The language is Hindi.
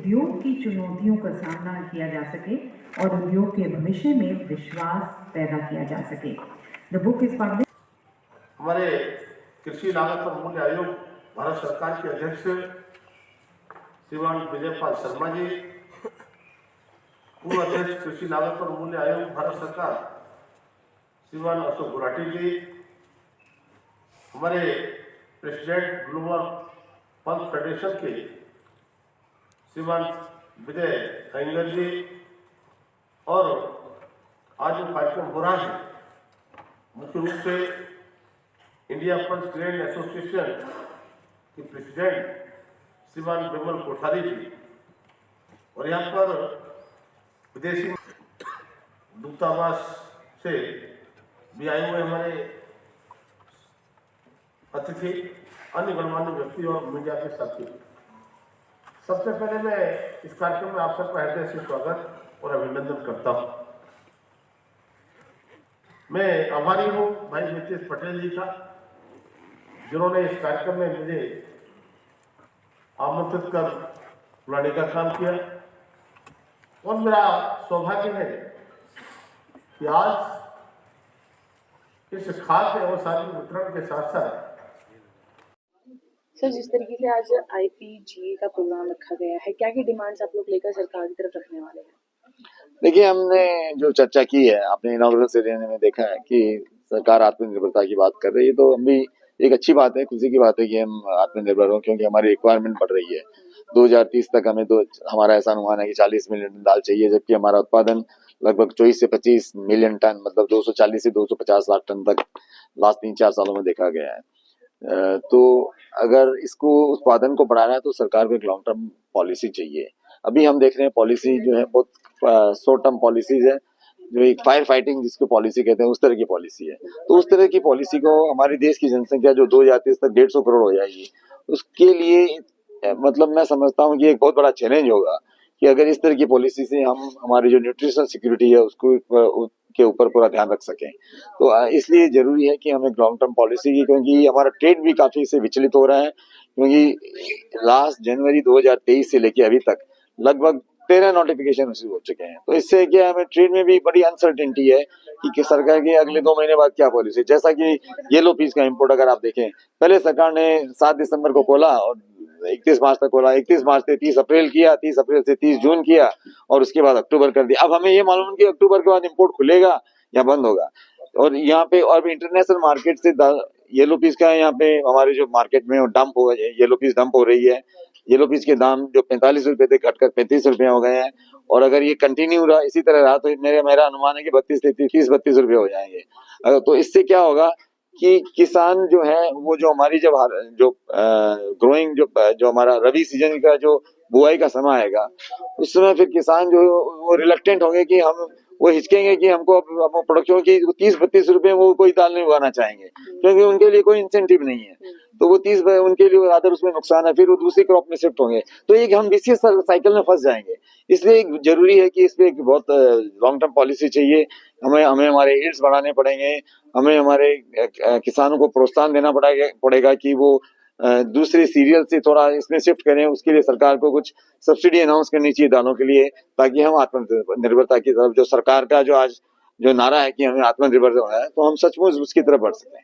उद्योग की चुनौतियों का सामना किया जा सके और उद्योग के भविष्य में विश्वास पैदा किया जा सके। The book is publish. हमारे कृषि लागत और मूल्य आयोग भारत सरकार के अध्यक्ष श्रीमान विजयपाल शर्मा जी, पूर्व अध्यक्ष कृषि लागत और मूल्य आयोग भारत सरकार श्रीमान अशोक गुलाटी जी, हमारे प्रेसिडेंट ग्लोबल फंड फेडरेशन के श्रीमान विजय अयंगर जी, और आज जो कार्यक्रम हो रहा है मुख्य रूप से इंडिया फंड ट्रेड एसोसिएशन के प्रेसिडेंट श्रीमान विमल कोठारी जी, और यहाँ पर विदेशी दूतावास से भी आए हुए हमारे अतिथि, अन्य गणमान्य व्यक्ति और मीडिया के साथी। सबसे पहले मैं इस कार्यक्रम में आप सबका हृदय से स्वागत और अभिनंदन करता हूँ। मैं आभारी हूँ भाई नीतीश पटेल जी का, जिन्होंने इस कार्यक्रम में मुझे आमंत्रित कर बुलाने का काम किया, और मेरा सौभाग्य है कि आज इस खाद्य और सार्वजनिक वितरण के साथ साथ सर, जिस तरीके से आज IPGA का प्रोग्राम रखा गया है, क्या क्या डिमांड्स आप लोग लेकर सरकार की तरफ रखने वाले हैं? देखिए, हमने जो चर्चा की है, आपने इनॉग्रेशन सेरेमनी में देखा है कि सरकार आत्मनिर्भरता की बात कर रही है, तो हम भी एक अच्छी बात है, खुशी की बात है कि हम आत्मनिर्भर हों, क्योंकि हमारी रिक्वायरमेंट बढ़ रही है। 2030 तक हमें हमारा ऐसा अनुमान है कि 40 मिलियन टन दाल चाहिए, जबकि हमारा उत्पादन लगभग 24 से 25 मिलियन टन, मतलब 240 से 250 लाख टन तक लास्ट 3-4 सालों में देखा गया है। तो अगर इसको उत्पादन को बढ़ाना है तो सरकार को एक लॉन्ग टर्म पॉलिसी चाहिए। अभी हम देख रहे हैं पॉलिसी जो है बहुत शॉर्ट टर्म पॉलिसीज है, जो एक फायर फाइटिंग जिसको पॉलिसी कहते हैं, उस तरह की पॉलिसी है। तो उस तरह की पॉलिसी को हमारे देश की जनसंख्या जो 2030 तक 150 करोड़ हो जाएगी, उसके लिए मतलब मैं समझता हूँ कि एक बहुत बड़ा चैलेंज होगा कि अगर इस तरह की पॉलिसी से हम हमारी जो न्यूट्रिशनल सिक्योरिटी है उसको के ऊपर पूरा ध्यान रख सकें। तो इसलिए जरूरी है कि हमें लॉन्ग टर्म पॉलिसी की, क्योंकि हमारा ट्रेड भी काफी से विचलित हो रहा है, क्योंकि लास्ट जनवरी 2023 से लेके अभी तक लगभग 13 नोटिफिकेशन रिसीव हो चुके हैं। तो इससे क्या हमें ट्रेड में भी बड़ी अनसर्टेनिटी है कि सरकार की अगले 2 महीने बाद क्या पॉलिसी। जैसा कि येलो पीस का इम्पोर्ट अगर आप देखें, पहले सरकार ने 7 दिसंबर को खोला और 31 मार्च तक खोला, 31 मार्च से 30 अप्रैल किया, 30 अप्रैल से 30 जून किया, और उसके बाद अक्टूबर कर दिया। अब हमें ये मालूम है कि अक्टूबर के बाद इम्पोर्ट खुलेगा या बंद होगा। और यहाँ पे और इंटरनेशनल मार्केट से येलो पीस का यहाँ पे हमारे जो मार्केट में डंप हो येलो पीस डंप हो रही है। येलो पीस के दाम जो 45 रुपए थे घटकर 35 रुपए हो गए हैं, और अगर ये कंटिन्यू रहा इसी तरह रहा तो मेरा अनुमान है कि 32 रुपए हो जाएंगे। तो इससे क्या होगा कि किसान जो है वो जो हमारी जब जो ग्रोइंग जो हमारा रबी सीजन का जो बुआई का समय आएगा, उस समय फिर किसान जो वो रिलक्टेंट होंगे कि वो हिचकेंगे कि हमको प्रोडक्शन की 30-32 रुपए वो कोई दाल नहीं उगाना चाहेंगे, क्योंकि उनके लिए कोई इंसेंटिव नहीं है। तो वो 30 उनके लिए अगर उसमें नुकसान है, फिर वो दूसरी क्रॉप में शिफ्ट होंगे, तो एक हम विशेष साइकिल में फंस जाएंगे। इसलिए जरूरी है कि इस पे एक बहुत लॉन्ग टर्म पॉलिसी चाहिए। हमें हमारे यील्ड्स बढ़ाने पड़ेंगे, हमें हमारे किसानों को प्रोत्साहन देना पड़ेगा कि वो दूसरे सीरियल से थोड़ा इसमें शिफ्ट करें। उसके लिए सरकार को कुछ सब्सिडी अनाउंस करनी चाहिए दालों के लिए, ताकि हम आत्मनिर्भरता की तरफ, जो सरकार का जो आज जो नारा है कि हमें आत्मनिर्भर होना है, तो हम सचमुच उसकी तरफ बढ़ सकें।